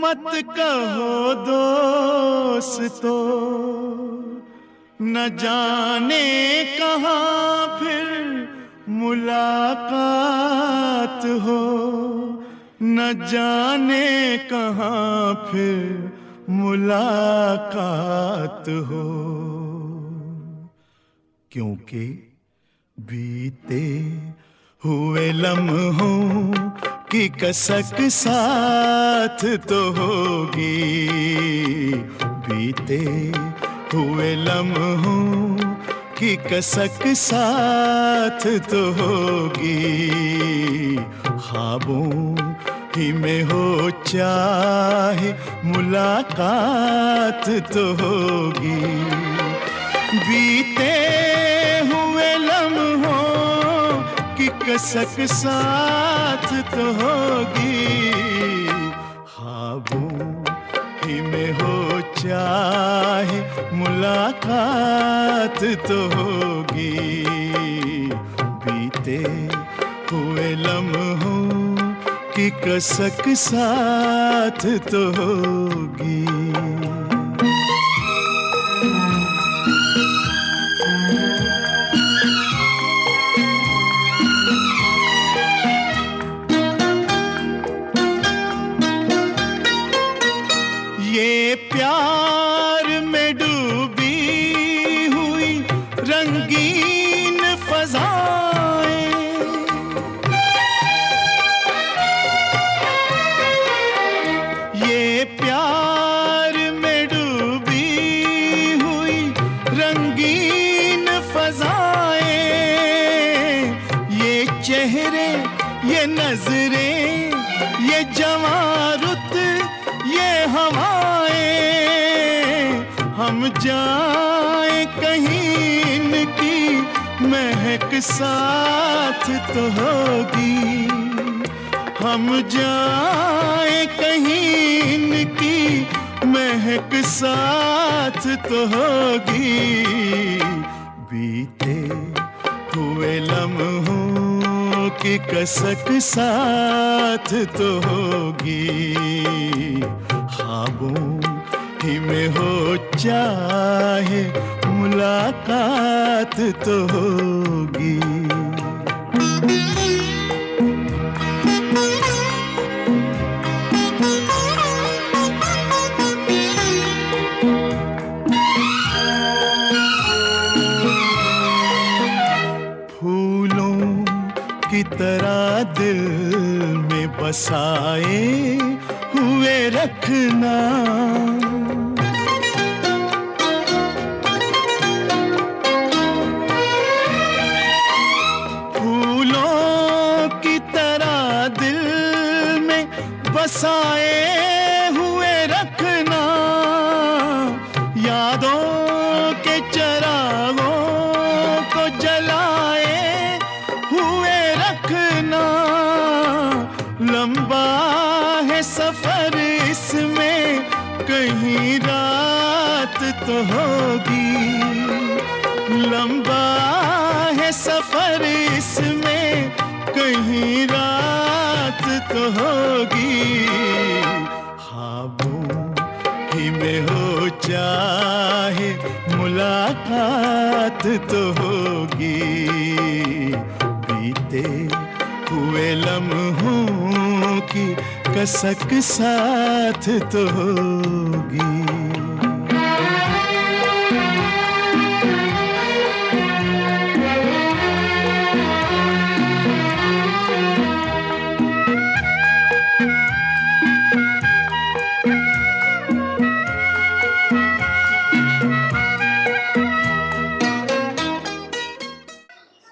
मत कहो दोस्तों, न जाने कहाँ फिर मुलाकात हो, न जाने कहाँ फिर मुलाकात हो। क्योंकि बीते हुए लम्हों की कसक साथ तो होगी, बीते हुए लम्हों की कसक साथ तो होगी। ख्वाबों ही में हो चाहे मुलाकात तो होगी, बीते हुए लम्हों की कसक साथ तो होगी। ख्वाबों ही में हो चाहे मुलाकात तो होगी, बीते हुए लम्हों की कसक साथ तो होगी। ये प्यार में डूबी हुई रंगीन फज़ाएं, ये प्यार में डूबी हुई रंगीन फज़ाएं, ये चेहरे, ये नजरें, ये जवां रुत, ये हवाएं, हम जाए कहीं इनकी महक साथ तो होगी, हम जाए कहीं इनकी महक साथ तो होगी, बीते हुए लम्हों की कसक साथ तो होगी। ख्वाबों ही में हो चाहे मुलाकात तो होगी। फूलों की तरह दिल में बसाए हुए रखना, फूलों की तरह दिल में बसाए हुए रखना, यादों के चिरागों को जलाए हुए रखना। लंबा है सफर इसमें कहीं रात तो होगी, लंबा है सफर इसमें कहीं रात तो होगी। ख्वाबों ही में हो चाहे मुलाकात तो होगी, बीते हुए लम्हों की कसक साथ तो होगी।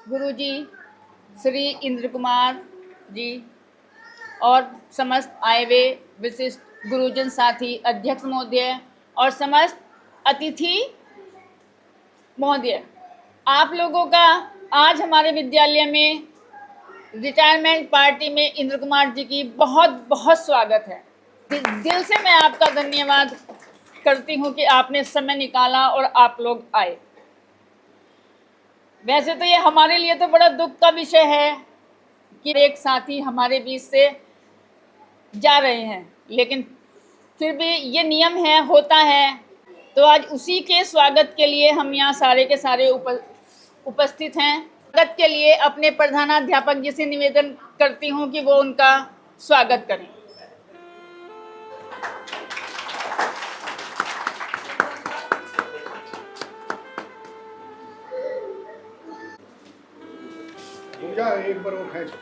गुरुजी श्री इंद्र कुमार जी और समस्त आए हुए विशिष्ट गुरुजन साथी, अध्यक्ष महोदय और समस्त अतिथि महोदय, आप लोगों का आज हमारे विद्यालय में रिटायरमेंट पार्टी में इंद्र कुमार जी की बहुत बहुत स्वागत है। दिल से मैं आपका धन्यवाद करती हूँ कि आपने समय निकाला और आप लोग आए। वैसे तो ये हमारे लिए तो बड़ा दुख का विषय है कि एक साथी हमारे बीच से जा रहे हैं, लेकिन फिर भी ये नियम है, होता है। तो आज उसी के स्वागत के लिए हम यहाँ सारे के सारे उपस्थित हैं। स्वागत के लिए अपने प्रधानाध्यापक जी से निवेदन करती हूँ कि वो उनका स्वागत करें। एक बार और खींच।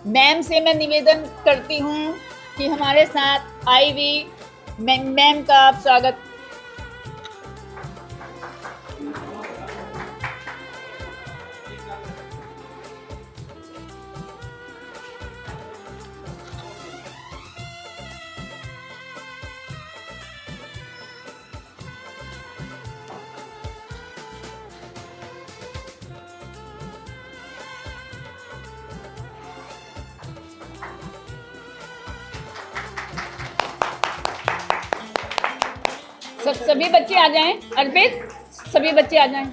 मैम से मैं निवेदन करती हूँ कि हमारे साथ आईवी मैम का आप स्वागत। सभी बच्चे आ जाएं। अर्पित, सभी बच्चे आ जाएं।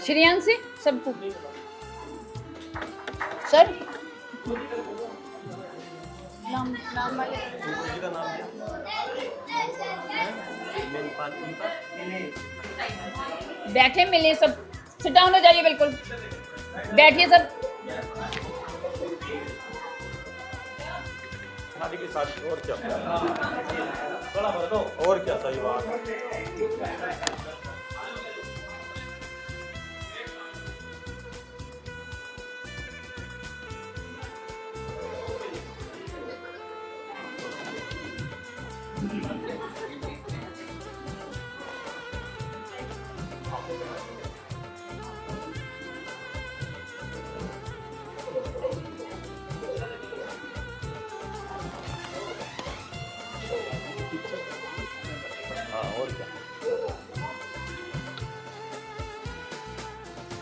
श्रेयांशी सबको सर नाम वाले बैठे मिले सब। सिट डाउन हो जाइए, बिल्कुल बैठिए सब। शादी की शादी और क्या बड़ा भर दो और क्या सही बात है।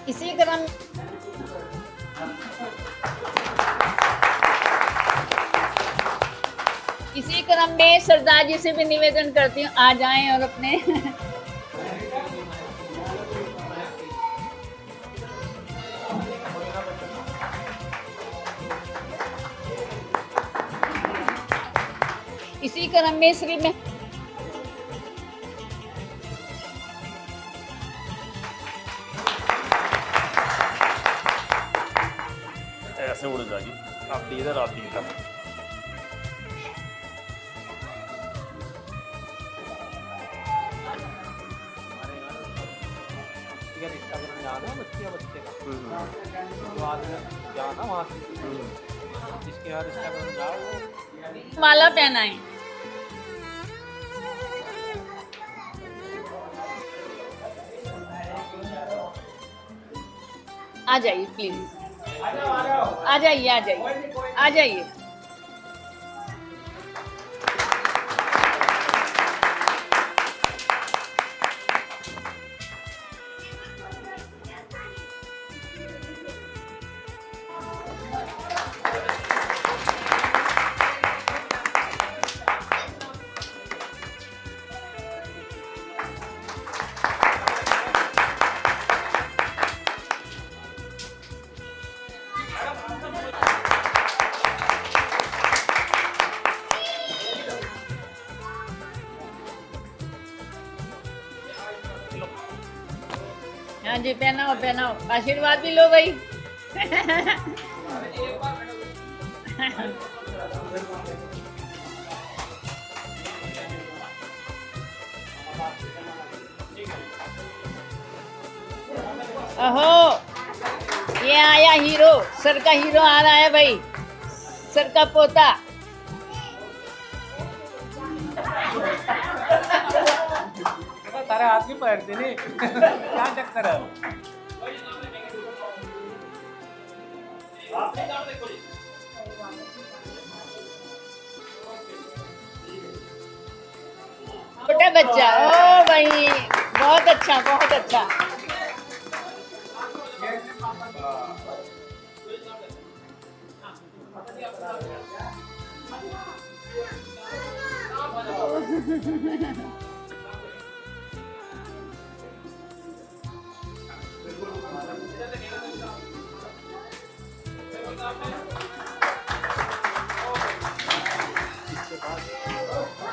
इसी क्रम में सरदार जी से भी निवेदन करती हूँ, आ जाएं और अपने इसी क्रम में श्री में ऐसे उड़ जाएगी। आप इधर आती है बच्चे का तो आज जाना वहाँ से जिसके यहाँ रिश्ता करने जाओ वो माला पहनाएं। आ जाइए प्लीज, आ जाइए आ जाइए आ जाइए। हाँ जी, पहनाओ पहनाओ, आशीर्वाद भी लो भाई। अहो, ये आया हीरो, सर का हीरो आ रहा है भाई, सर का पोता। तारे हाथ में पैरते नहीं क्या चक्कर है। छोटा बच्चा, ओ भाई बहुत अच्छा, बहुत अच्छा।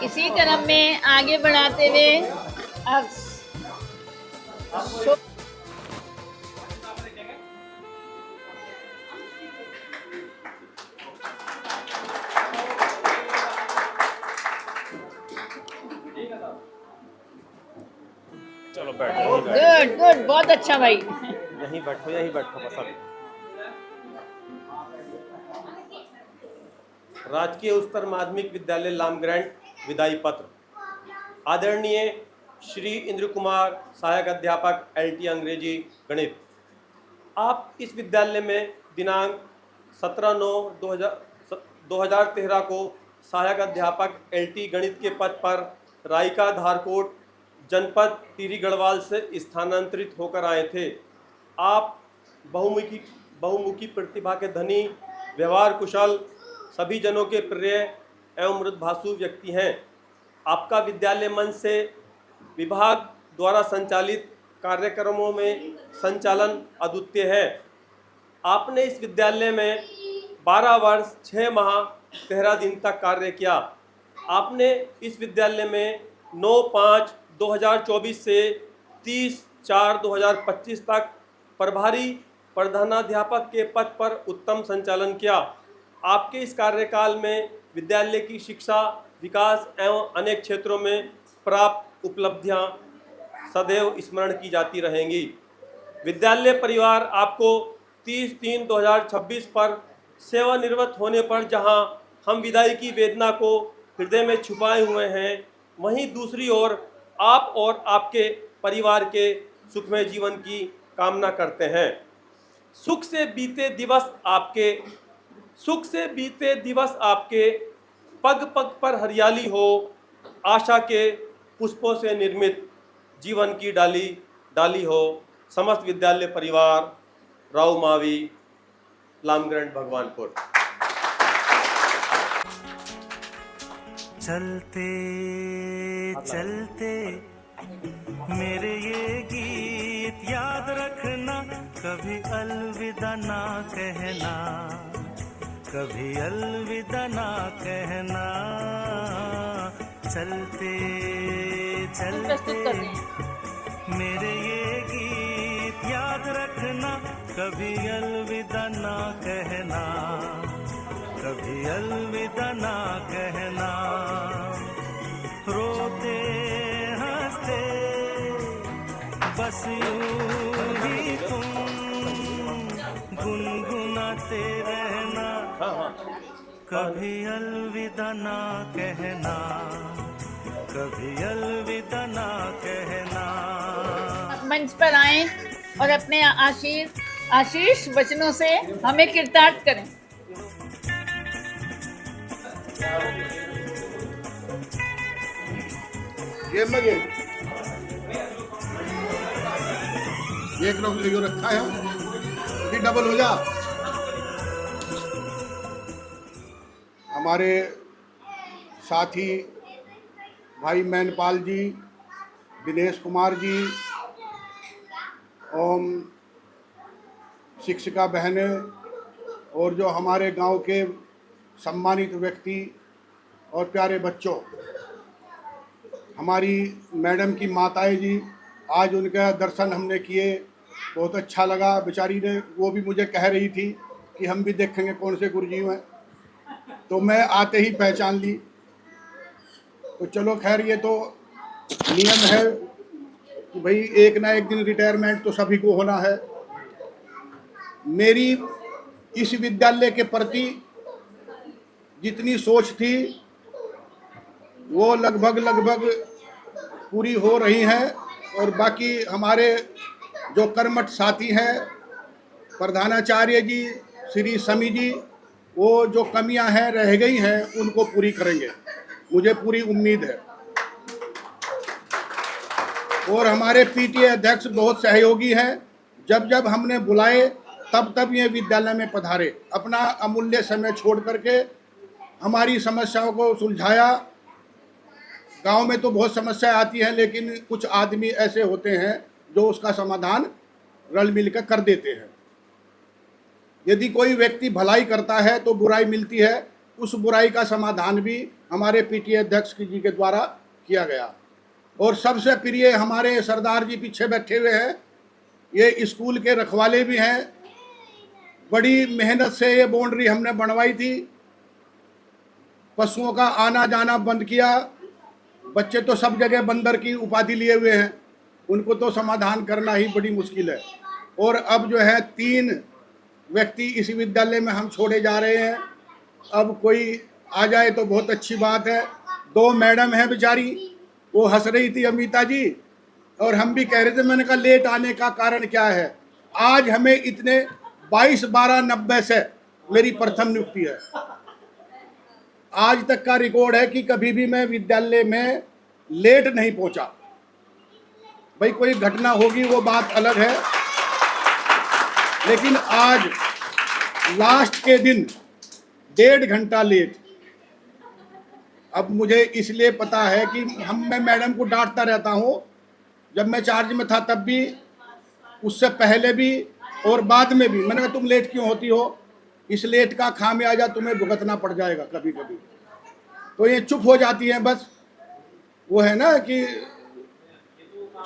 इसी क्रम में आगे बढ़ाते हुए अब चलो बैठो, गुड गुड, बहुत अच्छा भाई। यहीं बैठो, यहीं बैठो बस अभी। राजकीय उच्चतर माध्यमिक विद्यालय लामग्रैंड विदाई पत्र। आदरणीय श्री इंद्र कुमार, सहायक अध्यापक LT अंग्रेजी गणित, आप इस विद्यालय में दिनांक 17/9/2013 को सहायक अध्यापक LT गणित के पद पर रायका धारकोट जनपद टिहरी गढ़वाल से स्थानांतरित होकर आए थे। आप बहुमुखी प्रतिभा के धनी, व्यवहार कुशल, सभी जनों के प्रिय एवं मृदभाषु व्यक्ति हैं। आपका विद्यालय मंच से विभाग द्वारा संचालित कार्यक्रमों में संचालन अद्वितीय है। आपने इस विद्यालय में 12 वर्ष 6 माह 13 दिन तक कार्य किया। आपने इस विद्यालय में 9/5/2024 से 30/4/2025 तक प्रभारी प्रधानाध्यापक के पद पर उत्तम संचालन किया। आपके इस कार्यकाल में विद्यालय की शिक्षा, विकास एवं अनेक क्षेत्रों में प्राप्त उपलब्धियां सदैव स्मरण की जाती रहेंगी। विद्यालय परिवार आपको 30/3/2026 पर सेवानिवृत्त होने पर जहां हम विदाई की वेदना को हृदय में छुपाए हुए हैं, वहीं दूसरी ओर आप और आपके परिवार के सुखमय जीवन की कामना करते हैं। सुख से बीते दिवस आपके पग पग पर हरियाली हो, आशा के पुष्पों से निर्मित जीवन की डाली हो। समस्त विद्यालय परिवार, राव मावी, लामग्रैंड भगवानपुर। चलते चलते मेरे ये गीत याद रखना, कभी अलविदा ना कहना, कभी अलविदा ना कहना। चलते चलते मेरे ये गीत याद रखना, कभी अलविदा ना कहना, कभी अलविदा ना कहना। रोते हंसते बस यूं ही तुम गुनगुनाते रहना, कभी अलविदा ना कहना, कभी अलविदा ना कहना। मंच पर आए और अपने आशीष वचनों से हमें कृतार्थ करें। गेम में गेम एक जो रखा है हम डबल हो जा। हमारे साथी भाई मैनपाल जी, दिनेश कुमार जी, और शिक्षिका बहनें और जो हमारे गांव के सम्मानित व्यक्ति और प्यारे बच्चों, हमारी मैडम की माताएं जी, आज उनका दर्शन हमने किए, बहुत अच्छा लगा। बेचारी ने वो भी मुझे कह रही थी कि हम भी देखेंगे कौन से गुरुजी हैं, तो मैं आते ही पहचान ली। तो चलो खैर, ये तो नियम है कि भाई एक ना एक दिन रिटायरमेंट तो सभी को होना है। मेरी इस विद्यालय के प्रति जितनी सोच थी वो लगभग पूरी हो रही हैं, और बाकी हमारे जो कर्मठ साथी हैं, प्रधानाचार्य जी, श्री समी जी वो जो कमियां हैं रह गई हैं उनको पूरी करेंगे, मुझे पूरी उम्मीद है। और हमारे पीटीए अध्यक्ष बहुत सहयोगी हैं, जब जब हमने बुलाए तब तब ये विद्यालय में पधारे, अपना अमूल्य समय छोड़ करके हमारी समस्याओं को सुलझाया। गांव में तो बहुत समस्याएं आती हैं, लेकिन कुछ आदमी ऐसे होते हैं जो उसका समाधान रल मिलकर कर देते हैं। यदि कोई व्यक्ति भलाई करता है तो बुराई मिलती है, उस बुराई का समाधान भी हमारे पीटीए अध्यक्ष जी के द्वारा किया गया। और सबसे प्रिय हमारे सरदार जी पीछे बैठे हुए हैं, ये स्कूल के रखवाले भी हैं। बड़ी मेहनत से ये बाउंड्री हमने बनवाई थी, पशुओं का आना जाना बंद किया। बच्चे तो सब जगह बंदर की उपाधि लिए हुए हैं, उनको तो समाधान करना ही बड़ी मुश्किल है। और अब जो है 3 व्यक्ति इस विद्यालय में हम छोड़े जा रहे हैं, अब कोई आ जाए तो बहुत अच्छी बात है। 2 मैडम हैं बेचारी, वो हंस रही थी अमिता जी, और हम भी कह रहे थे, मैंने कहा लेट आने का कारण क्या है। आज हमें इतने 22/12/90 से मेरी प्रथम नियुक्ति है। आज तक का रिकॉर्ड है कि कभी भी मैं विद्यालय में लेट नहीं पहुंचा। भाई कोई घटना होगी वो बात अलग है, लेकिन आज लास्ट के दिन 1.5 घंटा लेट। अब मुझे इसलिए पता है कि मैं मैडम को डांटता रहता हूं, जब मैं चार्ज में था तब भी, उससे पहले भी और बाद में भी। मैंने कहा तुम लेट क्यों होती हो, इस लेट का खामियाजा तुम्हें भुगतना पड़ जाएगा कभी कभी। तो ये चुप हो जाती है, बस वो है ना कि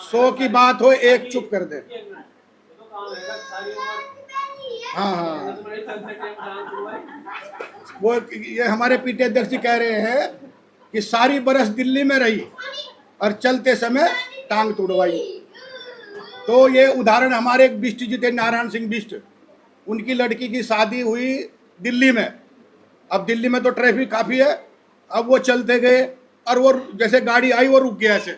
100 की बात हो एक चुप कर दे। हाँ हाँ, वो ये हमारे पीटीए अध्यक्ष जी कह रहे हैं कि सारी बरस दिल्ली में रही और चलते समय टांग तुड़वाई। तो ये उदाहरण हमारे एक बिष्ट जी थे, नारायण सिंह बिष्ट, उनकी लड़की की शादी हुई दिल्ली में। अब दिल्ली में तो ट्रैफिक काफ़ी है, अब वो चलते गए और वो जैसे गाड़ी आई वो रुक गया ऐसे,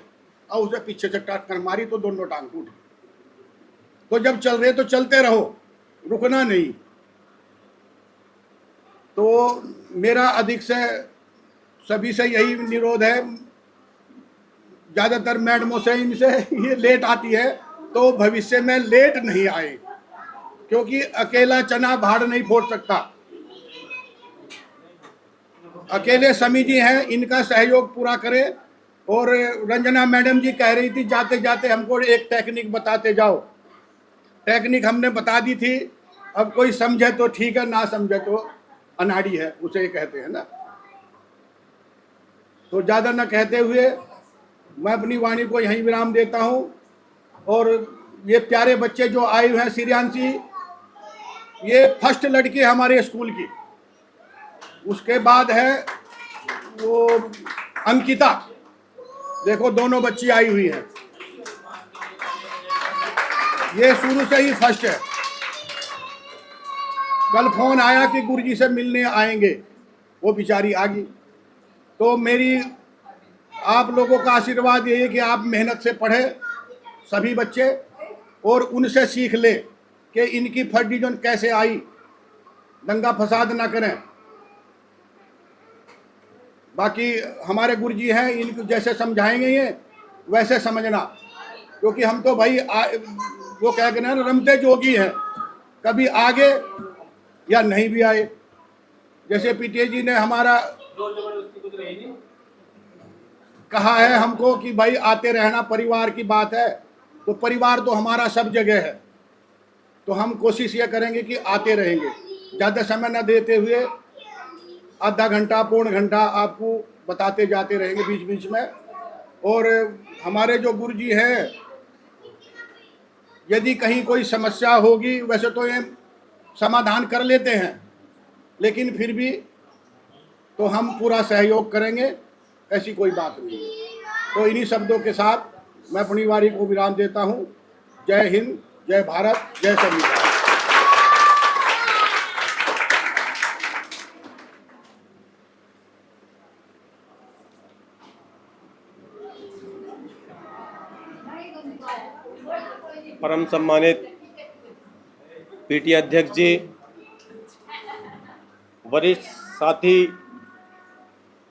और उसे पीछे से टक्कर मारी तो दोनों टांग टूट गई। तो जब चल रहे तो चलते रहो, रुकना नहीं। तो मेरा अधिक से सभी से यही निरोध है, ज़्यादातर मैडमों से इनसे ये लेट आती है तो भविष्य में लेट नहीं आए, क्योंकि अकेला चना भाड़ नहीं फोड़ सकता। अकेले समी जी हैं, इनका सहयोग पूरा करें। और रंजना मैडम जी कह रही थी जाते जाते हमको एक टेक्निक बताते जाओ। टेक्निक हमने बता दी थी, अब कोई समझे तो ठीक है, ना समझे तो अनाड़ी है, उसे कहते हैं ना। तो ज़्यादा न कहते हुए मैं अपनी वाणी को यहीं विराम देता हूं। और ये प्यारे बच्चे जो आए हुए हैं, श्रियांशी ये फर्स्ट लड़की है हमारे स्कूल की, उसके बाद है वो अंकिता, देखो दोनों बच्ची आई हुई हैं, ये शुरू से ही फर्स्ट है। कल फोन आया कि गुरुजी से मिलने आएंगे, वो बेचारी आ गई। तो मेरी आप लोगों का आशीर्वाद ये है कि आप मेहनत से पढ़े सभी बच्चे, और उनसे सीख ले कि इनकी फर्स्ट डिवीजन कैसे आई, दंगा फसाद ना करें। बाकी हमारे गुरुजी हैं, इनको जैसे समझाएंगे ये वैसे समझना, क्योंकि हम तो भाई वो कह के ना रमते जोगी हैं, कभी आगे या नहीं भी आए। जैसे पीटीए जी ने हमारा कहा है हमको कि भाई आते रहना, परिवार की बात है, तो परिवार तो हमारा सब जगह है, तो हम कोशिश ये करेंगे कि आते रहेंगे, ज़्यादा समय न देते हुए आधा घंटा पौन घंटा आपको बताते जाते रहेंगे बीच बीच में। और हमारे जो गुरुजी हैं, यदि कहीं कोई समस्या होगी, वैसे तो ये समाधान कर लेते हैं, लेकिन फिर भी तो हम पूरा सहयोग करेंगे, ऐसी कोई बात नहीं है। तो इन्हीं शब्दों के साथ मैं अपनी वारी को विराम देता हूँ। जय हिंद, जय भारत, जय संविधान। परम सम्मानित पीटीए अध्यक्ष जी, वरिष्ठ साथी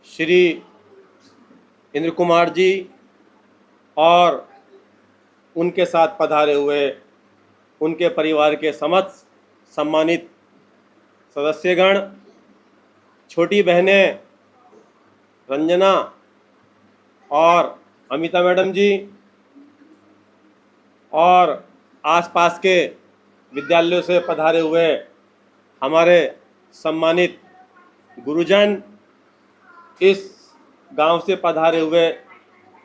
श्री इंद्र कुमार जी और उनके साथ पधारे हुए उनके परिवार के समस्त सम्मानित सदस्यगण, छोटी बहनें रंजना और अमिता मैडम जी और आसपास के विद्यालयों से पधारे हुए हमारे सम्मानित गुरुजन, इस गांव से पधारे हुए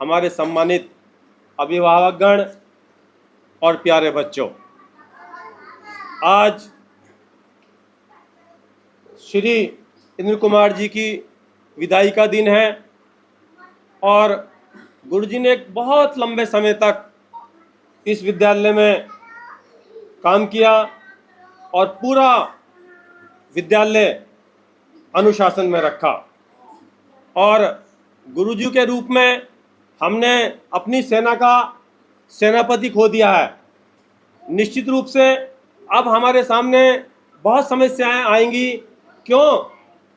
हमारे सम्मानित अभिभावकगण और प्यारे बच्चों, आज श्री इंद्र कुमार जी की विदाई का दिन है और गुरुजी ने एक बहुत लंबे समय तक इस विद्यालय में काम किया और पूरा विद्यालय अनुशासन में रखा और गुरुजी के रूप में हमने अपनी सेना का सेनापति खो दिया है। निश्चित रूप से अब हमारे सामने बहुत समस्याएं आएंगी। क्यों?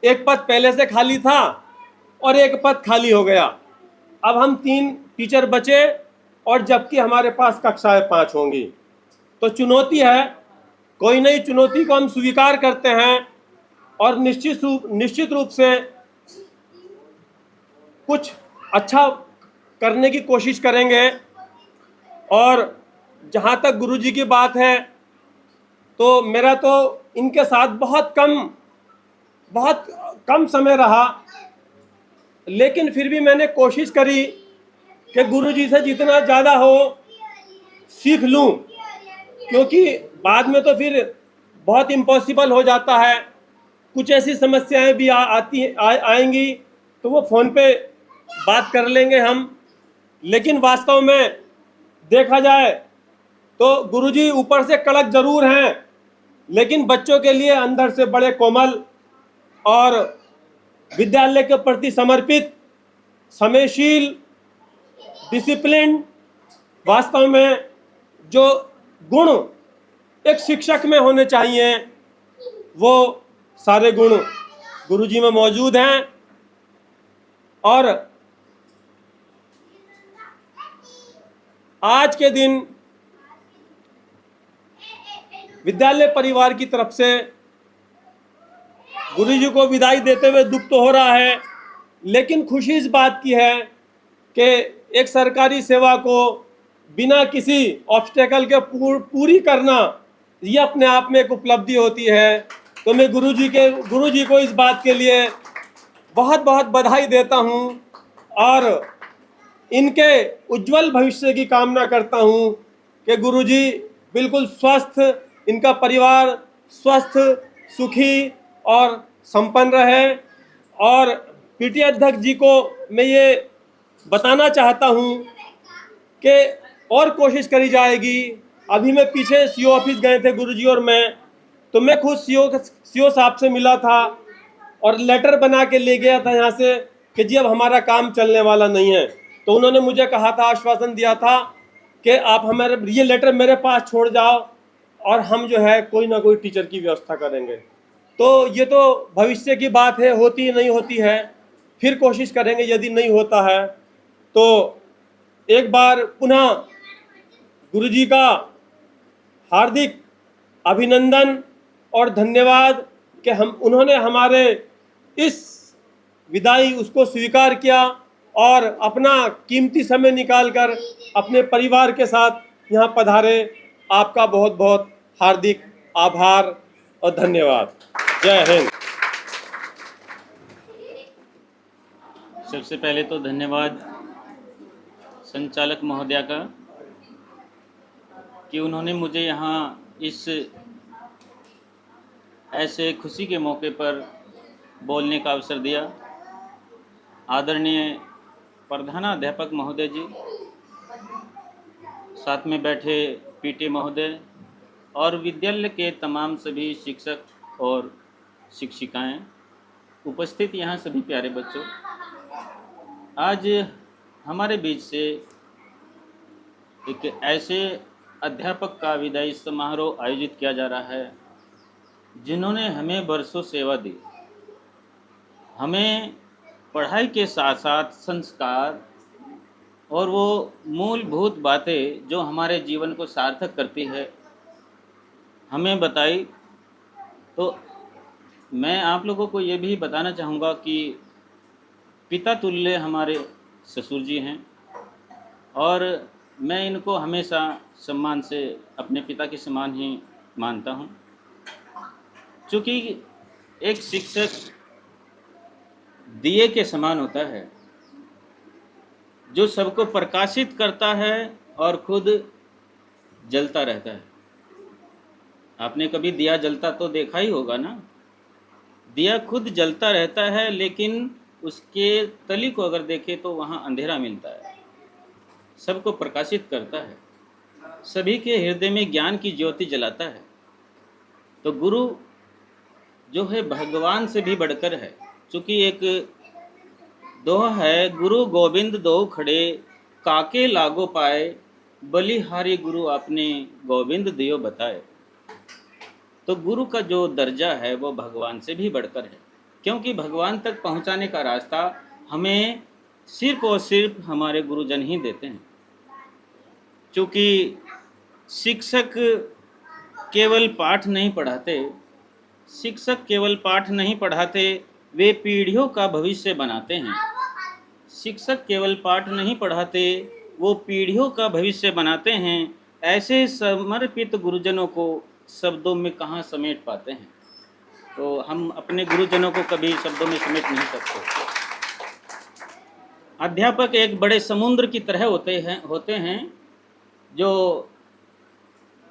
एक पद पहले से खाली था और एक पद खाली हो गया। अब हम 3 टीचर बचे और जबकि हमारे पास कक्षाएं 5 होंगी, तो चुनौती है। कोई नई चुनौती को हम स्वीकार करते हैं और निश्चित रूप से कुछ अच्छा करने की कोशिश करेंगे। और जहाँ तक गुरुजी की बात है, तो मेरा तो इनके साथ बहुत कम समय रहा, लेकिन फिर भी मैंने कोशिश करी कि गुरुजी से जितना ज़्यादा हो सीख लूँ, क्योंकि बाद में तो फिर बहुत इम्पॉसिबल हो जाता है। कुछ ऐसी समस्याएं भी आएंगी तो वो फ़ोन पे बात कर लेंगे हम, लेकिन वास्तव में देखा जाए तो गुरुजी ऊपर से कड़क जरूर हैं, लेकिन बच्चों के लिए अंदर से बड़े कोमल और विद्यालय के प्रति समर्पित, समयशील, डिसिप्लिन। वास्तव में जो गुण एक शिक्षक में होने चाहिए वो सारे गुण गुरुजी में मौजूद हैं। और आज के दिन विद्यालय परिवार की तरफ से गुरुजी को विदाई देते हुए दुख तो हो रहा है, लेकिन खुशी इस बात की है कि एक सरकारी सेवा को बिना किसी ऑब्स्टेकल के पूरी करना, ये अपने आप में एक उपलब्धि होती है। तो मैं गुरुजी को इस बात के लिए बहुत बहुत बधाई देता हूँ और इनके उज्जवल भविष्य की कामना करता हूँ कि गुरुजी बिल्कुल स्वस्थ, इनका परिवार स्वस्थ, सुखी और संपन्न रहे। और पीटी अध्यक्ष जी को मैं ये बताना चाहता हूँ कि और कोशिश करी जाएगी। अभी मैं पीछे सीओ ऑफिस गए थे गुरुजी और मैं, तो मैं खुद सीओ साहब से मिला था और लेटर बना के ले गया था यहाँ से कि जी अब हमारा काम चलने वाला नहीं है। तो उन्होंने मुझे कहा था, आश्वासन दिया था कि आप हमारे ये लेटर मेरे पास छोड़ जाओ और हम जो है कोई ना कोई टीचर की व्यवस्था करेंगे। तो ये तो भविष्य की बात है, होती नहीं होती है, फिर कोशिश करेंगे। यदि नहीं होता है तो एक बार पुनः गुरुजी का हार्दिक अभिनंदन और धन्यवाद कि उन्होंने हमारे इस विदाई उसको स्वीकार किया और अपना कीमती समय निकालकर अपने परिवार के साथ यहाँ पधारे। आपका बहुत बहुत हार्दिक आभार और धन्यवाद। जय हिंद। सबसे पहले तो धन्यवाद संचालक महोदया का कि उन्होंने मुझे यहाँ इस ऐसे खुशी के मौके पर बोलने का अवसर दिया। आदरणीय प्रधानाध्यापक महोदय जी, साथ में बैठे पीटी महोदय और विद्यालय के तमाम सभी शिक्षक और शिक्षिकाएं, उपस्थित यहाँ सभी प्यारे बच्चों, आज हमारे बीच से एक ऐसे अध्यापक का विदाई समारोह आयोजित किया जा रहा है जिन्होंने हमें बरसों सेवा दी। हमें पढ़ाई के साथ साथ संस्कार और वो मूलभूत बातें जो हमारे जीवन को सार्थक करती है हमें बताई। तो मैं आप लोगों को ये भी बताना चाहूँगा कि पिता तुल्य हमारे ससुर जी हैं और मैं इनको हमेशा सम्मान से अपने पिता के समान ही मानता हूँ। चूँकि एक शिक्षक दिए के समान होता है जो सबको प्रकाशित करता है और खुद जलता रहता है। आपने कभी दिया जलता तो देखा ही होगा ना। दिया खुद जलता रहता है लेकिन उसके तली को अगर देखें तो वहाँ अंधेरा मिलता है। सबको प्रकाशित करता है, सभी के हृदय में ज्ञान की ज्योति जलाता है। तो गुरु जो है भगवान से भी बढ़कर है। चूँकि एक दोहा है, गुरु गोविंद दो खड़े काके लागो पाए, बलिहारी गुरु आपने गोविंद दियो बताए। तो गुरु का जो दर्जा है वो भगवान से भी बढ़कर है, क्योंकि भगवान तक पहुंचाने का रास्ता हमें सिर्फ और सिर्फ हमारे गुरुजन ही देते हैं। क्योंकि शिक्षक केवल पाठ नहीं पढ़ाते, शिक्षक केवल पाठ नहीं पढ़ाते, वे पीढ़ियों का भविष्य बनाते हैं। शिक्षक केवल पाठ नहीं पढ़ाते, वो पीढ़ियों का भविष्य बनाते हैं। ऐसे समर्पित गुरुजनों को शब्दों में कहाँ समेट पाते हैं। तो हम अपने गुरुजनों को कभी शब्दों में समेट नहीं सकते। अध्यापक एक बड़े समुद्र की तरह होते हैं जो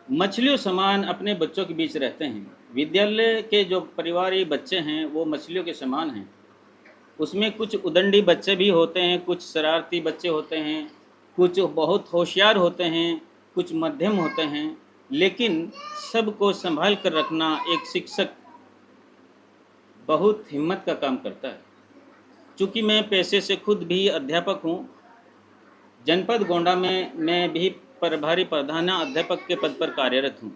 मछलियों समान अपने बच्चों के बीच रहते हैं। विद्यालय के जो परिवारी बच्चे हैं वो मछलियों के समान हैं। उसमें कुछ उदंडी बच्चे भी होते हैं, कुछ शरारती बच्चे होते हैं, कुछ बहुत होशियार होते हैं, कुछ मध्यम होते हैं, लेकिन सबको संभाल कर रखना एक शिक्षक बहुत हिम्मत का काम करता है। चूँकि मैं पेशे से खुद भी अध्यापक हूँ, जनपद गोंडा में मैं भी प्रभारी प्रधान अध्यापक के पद पर कार्यरत हूँ।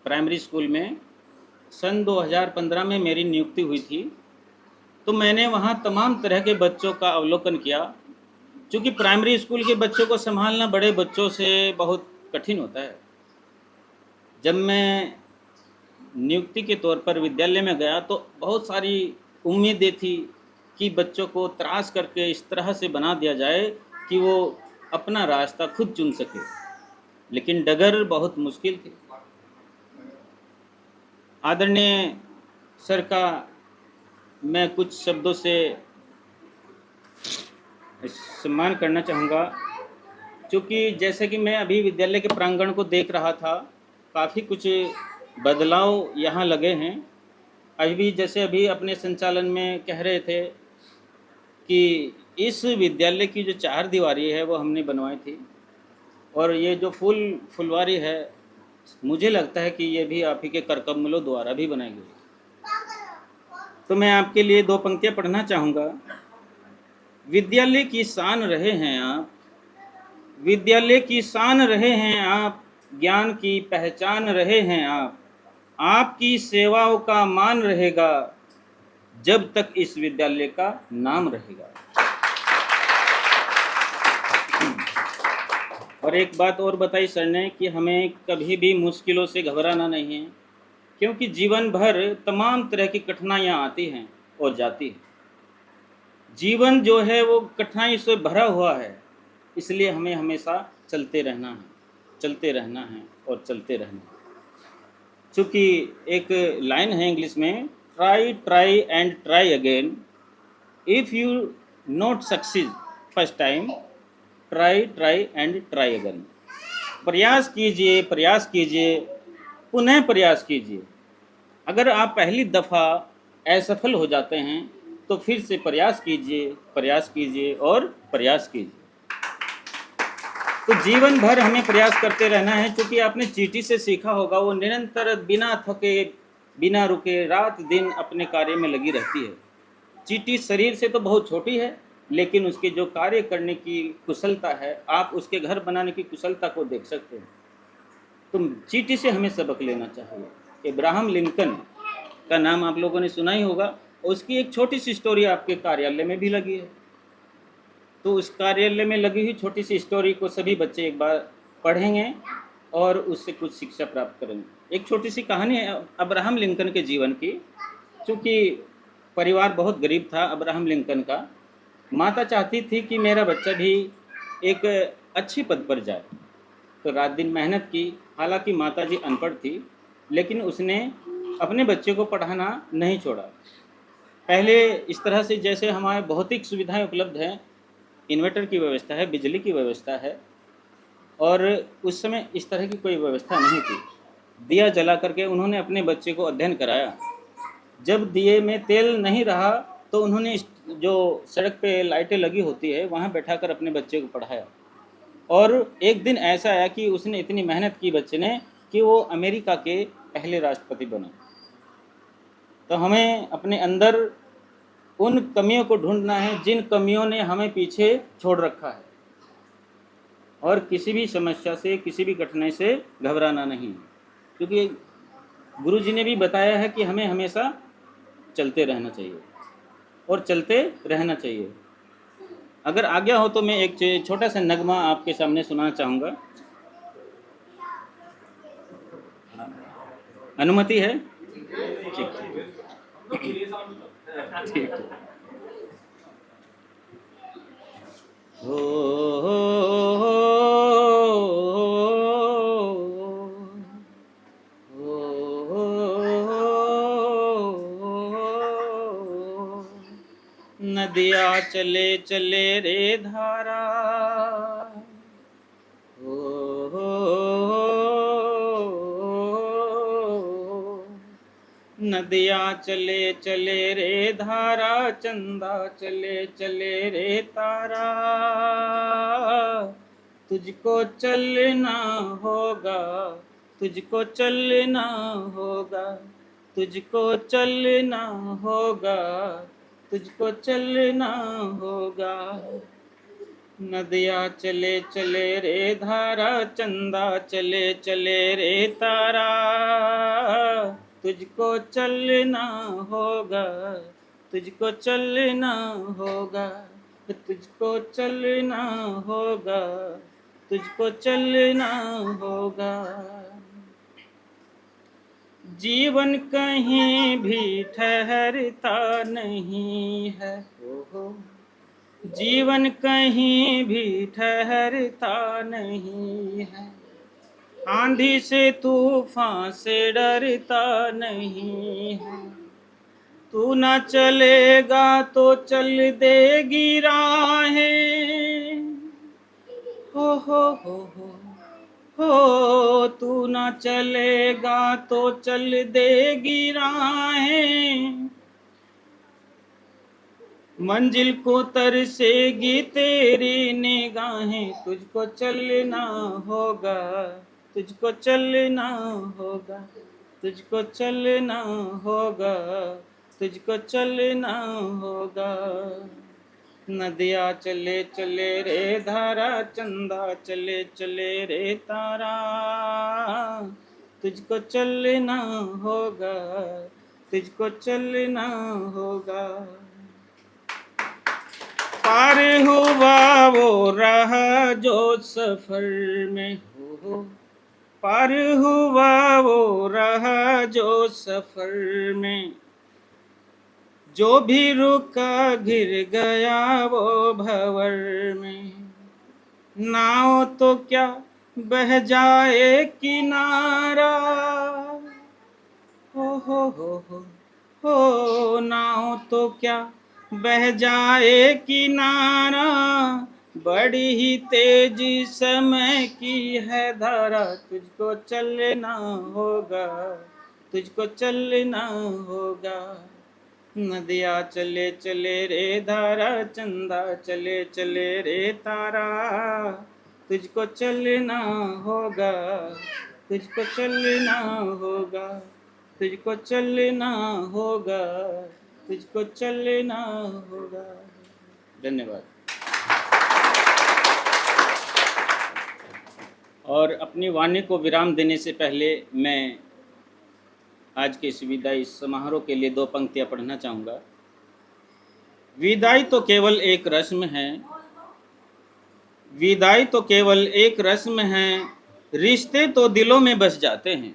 प्राइमरी स्कूल में सन 2015 में मेरी नियुक्ति हुई थी। तो मैंने वहाँ तमाम तरह के बच्चों का अवलोकन किया। चूँकि प्राइमरी स्कूल के बच्चों को संभालना बड़े बच्चों से बहुत कठिन होता है। जब मैं नियुक्ति के तौर पर विद्यालय में गया तो बहुत सारी उम्मीदें थी कि बच्चों को त्रास करके इस तरह से बना दिया जाए कि वो अपना रास्ता खुद चुन सके, लेकिन डगर बहुत मुश्किल थी। आदरणीय सर का मैं कुछ शब्दों से सम्मान करना चाहूँगा। क्योंकि जैसे कि मैं अभी विद्यालय के प्रांगण को देख रहा था, काफ़ी कुछ बदलाव यहाँ लगे हैं। अभी जैसे अभी अपने संचालन में कह रहे थे कि इस विद्यालय की जो चार दीवारी है वो हमने बनवाई थी, और ये जो फुलवारी है मुझे लगता है कि ये भी आप ही के करकमलों द्वारा भी बनाई गई। तो मैं आपके लिए दो पंक्तियाँ पढ़ना चाहूँगा। विद्यालय की शान रहे हैं आप, विद्यालय की शान रहे हैं आप, ज्ञान की पहचान रहे हैं आप, आपकी सेवाओं का मान रहेगा जब तक इस विद्यालय का नाम रहेगा। और एक बात और बताई सर ने कि हमें कभी भी मुश्किलों से घबराना नहीं है, क्योंकि जीवन भर तमाम तरह की कठिनाइयाँ आती हैं और जाती हैं। जीवन जो है वो कठिनाई से भरा हुआ है, इसलिए हमें हमेशा चलते रहना है, चलते रहना है और चलते रहना है। चूँकि एक लाइन है इंग्लिश में, try try and try again, if you not succeed first time, try try and try again. प्रयास कीजिए, प्रयास कीजिए, पुनः प्रयास कीजिए। अगर आप पहली दफ़ा असफल हो जाते हैं तो फिर से प्रयास कीजिए, प्रयास कीजिए और प्रयास कीजिए। तो जीवन भर हमें प्रयास करते रहना है। क्योंकि आपने चींटी से सीखा होगा, वो निरंतर बिना थके बिना रुके रात दिन अपने कार्य में लगी रहती है। चींटी शरीर से तो बहुत छोटी है, लेकिन उसके जो कार्य करने की कुशलता है, आप उसके घर बनाने की कुशलता को देख सकते हैं। तो चींटी से हमें सबक लेना चाहिए। इब्राहम लिंकन का नाम आप लोगों ने सुना ही होगा। उसकी एक छोटी सी स्टोरी आपके कार्यालय में भी लगी है। तो उस कार्यालय में लगी हुई छोटी सी स्टोरी को सभी बच्चे एक बार पढ़ेंगे और उससे कुछ शिक्षा प्राप्त करेंगे। एक छोटी सी कहानी है अब्राहम लिंकन के जीवन की। चूँकि परिवार बहुत गरीब था अब्राहम लिंकन का, माता चाहती थी कि मेरा बच्चा भी एक अच्छी पद पर जाए, तो रात दिन मेहनत की। हालांकि माताजी अनपढ़ थी, लेकिन उसने अपने बच्चे को पढ़ाना नहीं छोड़ा। पहले इस तरह से जैसे हमारे भौतिक सुविधाएं उपलब्ध हैं, इन्वर्टर की व्यवस्था है, बिजली की व्यवस्था है, और उस समय इस तरह की कोई व्यवस्था नहीं थी। दिया जला करके उन्होंने अपने बच्चे को अध्ययन कराया। जब दिए में तेल नहीं रहा तो उन्होंने जो सड़क पे लाइटें लगी होती है वहाँ बैठाकर अपने बच्चे को पढ़ाया। और एक दिन ऐसा आया कि उसने इतनी मेहनत की बच्चे ने कि वो अमेरिका के पहले राष्ट्रपति बने। तो हमें अपने अंदर उन कमियों को ढूंढना है जिन कमियों ने हमें पीछे छोड़ रखा है, और किसी भी समस्या से, किसी भी कठिनाई से घबराना नहीं, क्योंकि गुरु जी ने भी बताया है कि हमें हमेशा चलते रहना चाहिए और चलते रहना चाहिए। अगर आज्ञा हो तो मैं एक छोटा सा नगमा आपके सामने सुनाना चाहूँगा। अनुमति है? ठीक ठीक। हो नदिया चले चले रे धारा, नदिया चले चले रे धारा, चंदा चले चले रे तारा। तुझको चलना होगा, तुझको चलना होगा, तुझको चलना होगा, तुझको चलना होगा। नदिया चले चले रे धारा, चंदा चले चले रे तारा। तुझको चलना होगा, तुझको चलना होगा, तुझको चलना होगा, तुझको चलना होगा। जीवन कहीं भी ठहरता नहीं है, जीवन कहीं भी ठहरता नहीं है। आंधी से तूफान से डरता नहीं है। तू ना चलेगा तो चल देगी राहें, हो तू ना चलेगा तो चल देगी राहें। मंजिल को तरसेगी तेरी निगाहें। तुझको चलना होगा, तुझको चलना होगा, तुझको चलना होगा, तुझको चलना होगा। नदिया चले चले रे धारा, चंदा चले चले रे तारा। तुझको चलना होगा, तुझको चलना होगा। पार हुआ वो रहा जो सफर में हो, पार हुआ वो रहा जो सफर में। जो भी रुका गिर गया वो भंवर में। नाव तो क्या बह जाए किनारा, हो नाव तो क्या बह जाए किनारा। बड़ी ही तेज समय की है धारा। तुझको चलना होगा, तुझको चलना होगा। नदिया चले चले रे धारा, चंदा चले चले रे तारा। तुझको चलना होगा, तुझको चलना होगा, तुझको चलना होगा, तुझको चलना होगा। धन्यवाद। और अपनी वाणी को विराम देने से पहले मैं आज के इस विदाई समारोह के लिए 2 पंक्तियां पढ़ना चाहूँगा। विदाई तो केवल एक रस्म है, विदाई तो केवल एक रस्म है, रिश्ते तो दिलों में बस जाते हैं।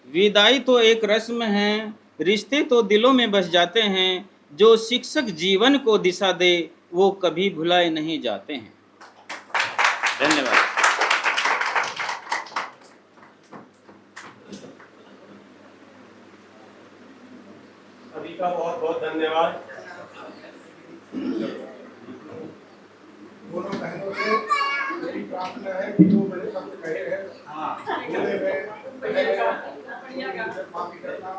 विदाई तो एक रस्म है, रिश्ते तो दिलों में बस जाते हैं। जो शिक्षक जीवन को दिशा दे वो कभी भुलाए नहीं जाते हैं। धन्यवाद। सभी का बहुत बहुत धन्यवाद। दोनों बहनों से मेरी प्रार्थना है कि जो मेरे शब्द कहे हैं माफी करना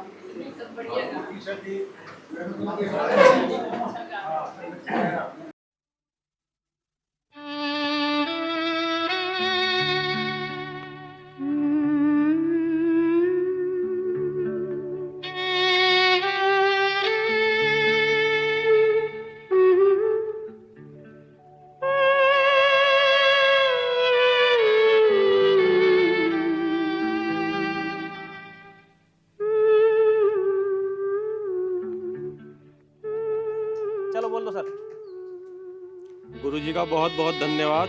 चलो बोल दो सर। गुरुजी का बहुत बहुत धन्यवाद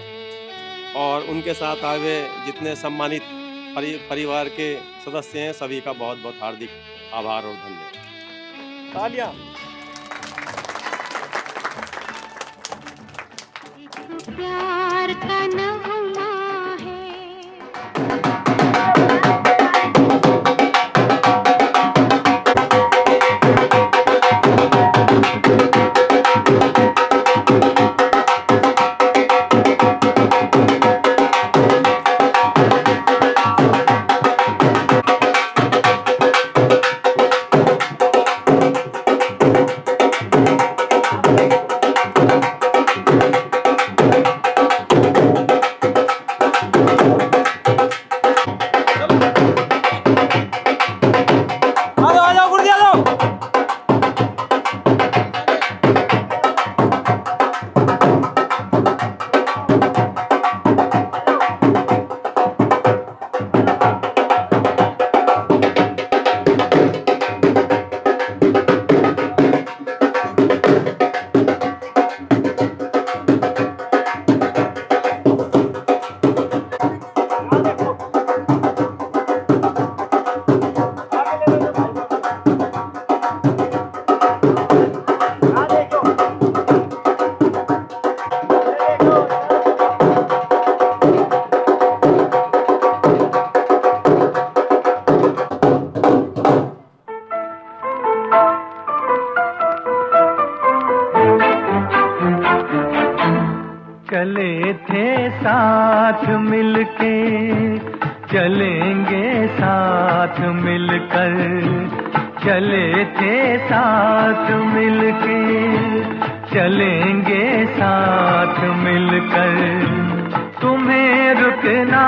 और उनके साथ आए हुए जितने सम्मानित परिवार के सदस्य हैं सभी का बहुत बहुत हार्दिक आभार और धन्यवाद। तालियां। प्यार का नगमा है। चले थे साथ मिलके, चलेंगे साथ मिलकर। चले थे साथ मिलके, चलेंगे साथ मिलकर। तुम्हें रुकना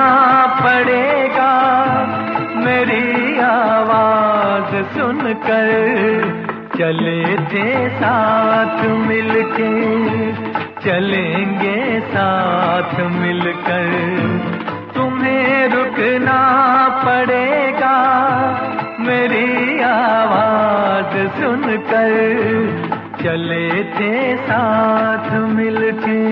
पड़ेगा मेरी आवाज सुनकर। चले थे साथ मिलके, चलेंगे साथ मिलकर। तुम्हें रुकना पड़ेगा मेरी आवाज सुनकर। चले थे साथ मिलके।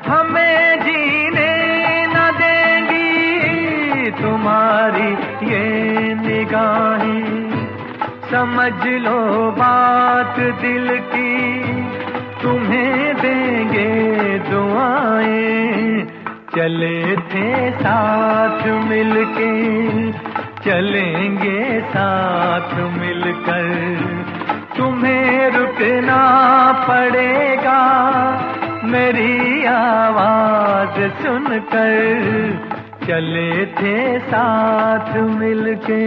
हमें जीने न देंगी तुम्हारी ये निगाहें। समझ लो बात दिल की, तुम्हें देंगे दुआएं। चले थे साथ मिलके, चलेंगे साथ मिलकर। तुम्हें रुकना पड़ेगा मेरी आवाज सुनकर। चले थे साथ मिलके।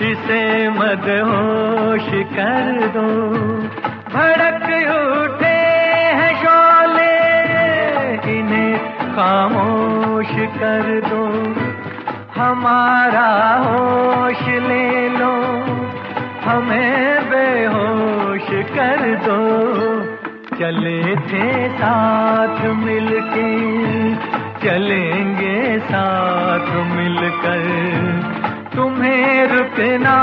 इसे मदहोश कर दो। भड़क उठे हैं शोले, इन्हें खामोश कर दो। हमारा होश ले लो, हमें बेहोश कर दो। चले थे साथ मिलके, चलेंगे साथ मिलकर। तुम्हें रुकना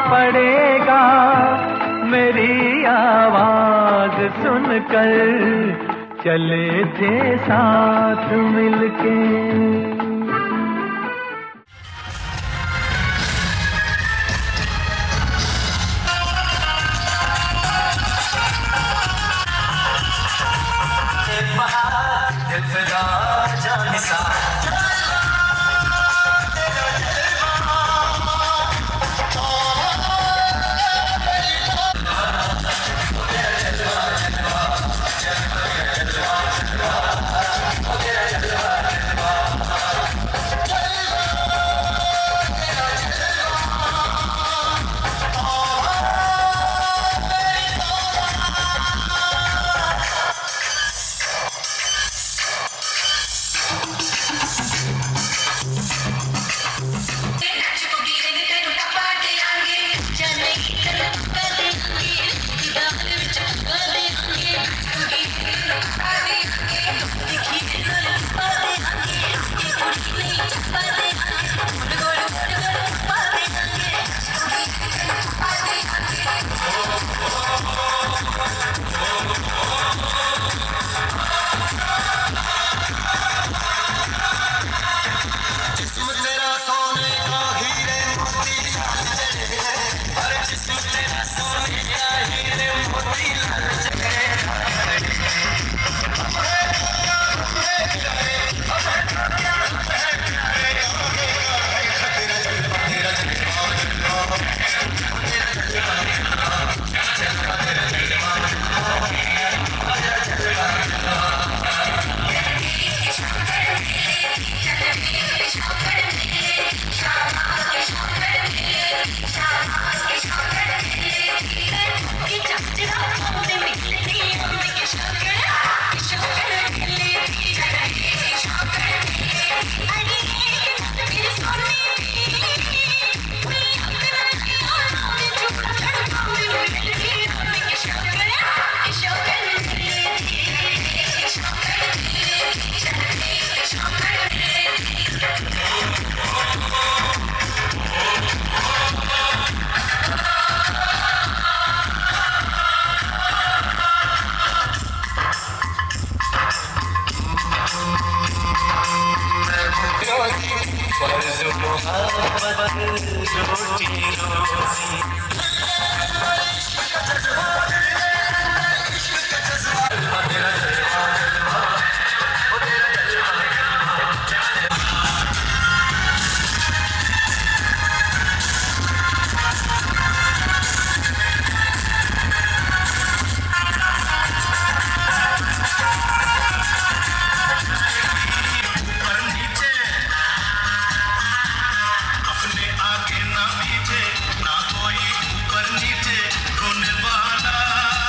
पड़ेगा मेरी आवाज सुनकर। चले थे साथ मिलके। ना पीछे ना कोई ऊपर नीचे रोने वाला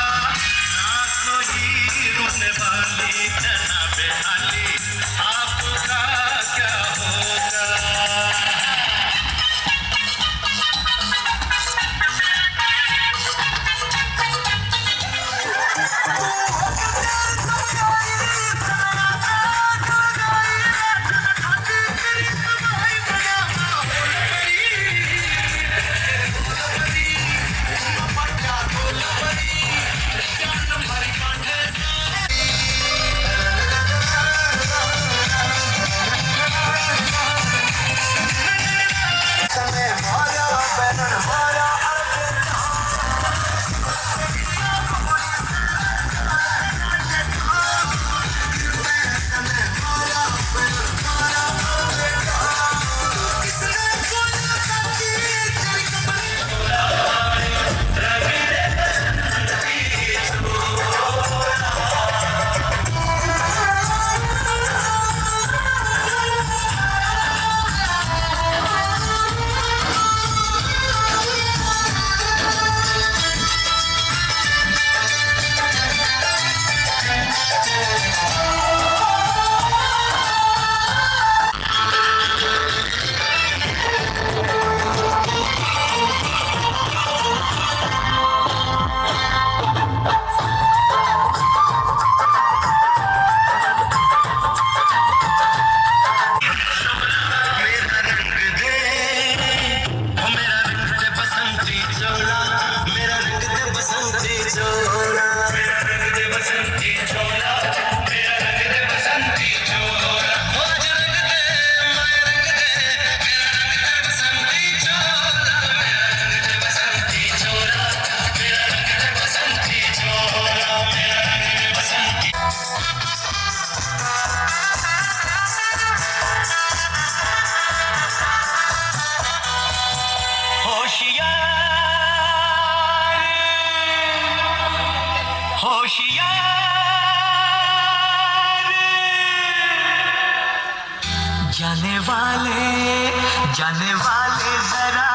जाने वाले जरा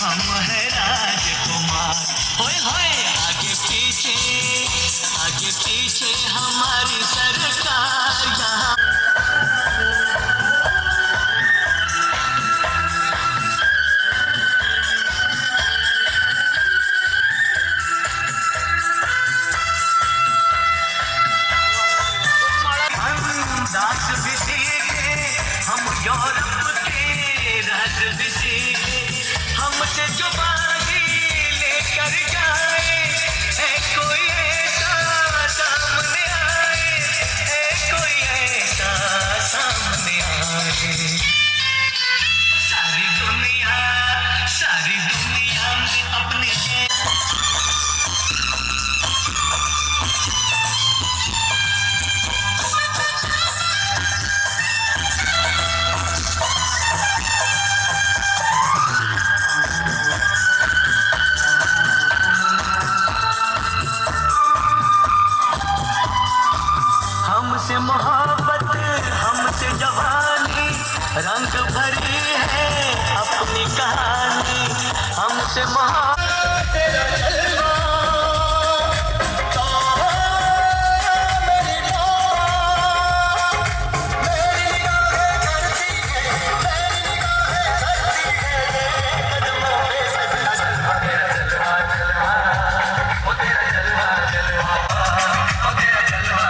हम है राजकुमार, होए होए आगे पीछे हमारी सरकार यहाँ। अंदाज भी सीखे हम यूरोप के राज भी सीखे, हमसे जो बागी लेकर जाए है कोई ऐसा सामने आए, है कोई ऐसा सामने आए। सारी दुनिया में अपने हमसे मोहब्बत हमसे जवानी रंग भरी है अपनी कहानी, हमसे मोहब्बत तेरा जलवा मेरी निगाहें करती है, मेरी निगाहें करती है कदमों पे सजना जलवा, तेरा जलवा जलवा, ओ तेरा जलवा जलवा, ओ तेरा जलवा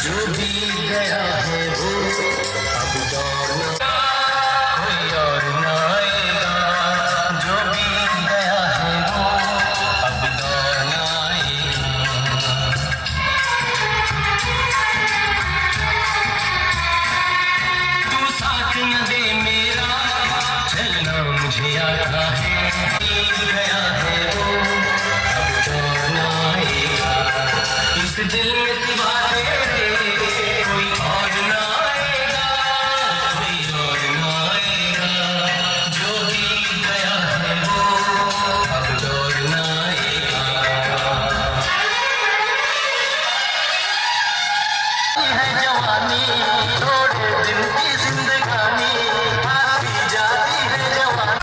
जो भी गया है वो अब दौड़ना कोई और ना आएगा, जो भी गया है वो अब दौड़ना आएगा। तू साथ न दे मेरा चलना मुझे आता है, गया है वो अब दौड़ना आएगा। इस दिल में सिवा तेरे कोई और ना आएगा, कोई और ना आएगा, जो भी गया है वो अब दौड़ना आएगा। है जवानी थोड़े दिन की जिंदगानी, आती जाती है जवानी।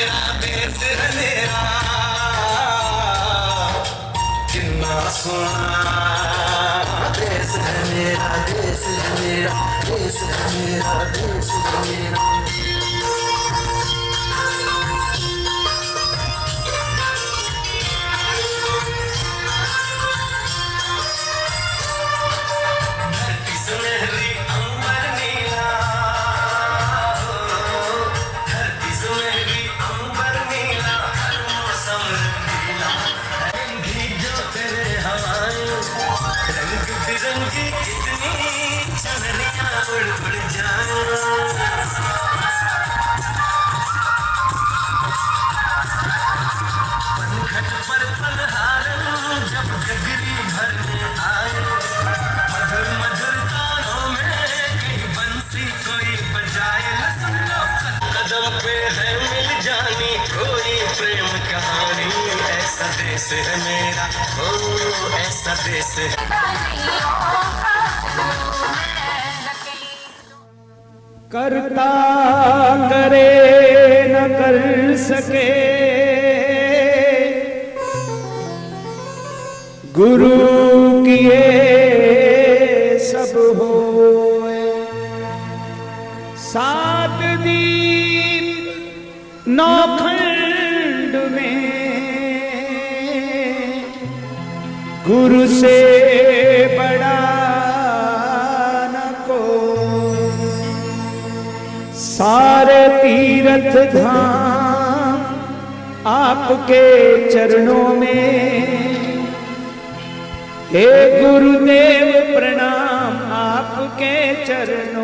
मेरा देश है मेरा, कितना सोना देश है मेरा, देश है मेरा, देश है मेरा, देश है मेरा। धरती सुनहरी अंबर नीला, धरती सुनहरी अंबर नीला, हर मौसम रंगीला, रंगी जो तेरे हवाएं, रंग बिरंगी कितनी चंदनियां उड़ उड़ जाएं। पनघट पर पलहारन जब गगरी भरने आए, मधुर मधुर तानों में कहीं बंसी कोई बजाए। सुन लो कदम पे है मिल जानी कोई प्रेम कहानी, ऐसा देश है मेरा, ओ ऐसा देश है। करता करे न कर सके, गुरु किए सब होए। सात दीप नौखंड में, गुरु से बड़ा न कोई। सारे तीर्थ धाम आपके चरणों में, हे गुरुदेव प्रणाम आपके चरणों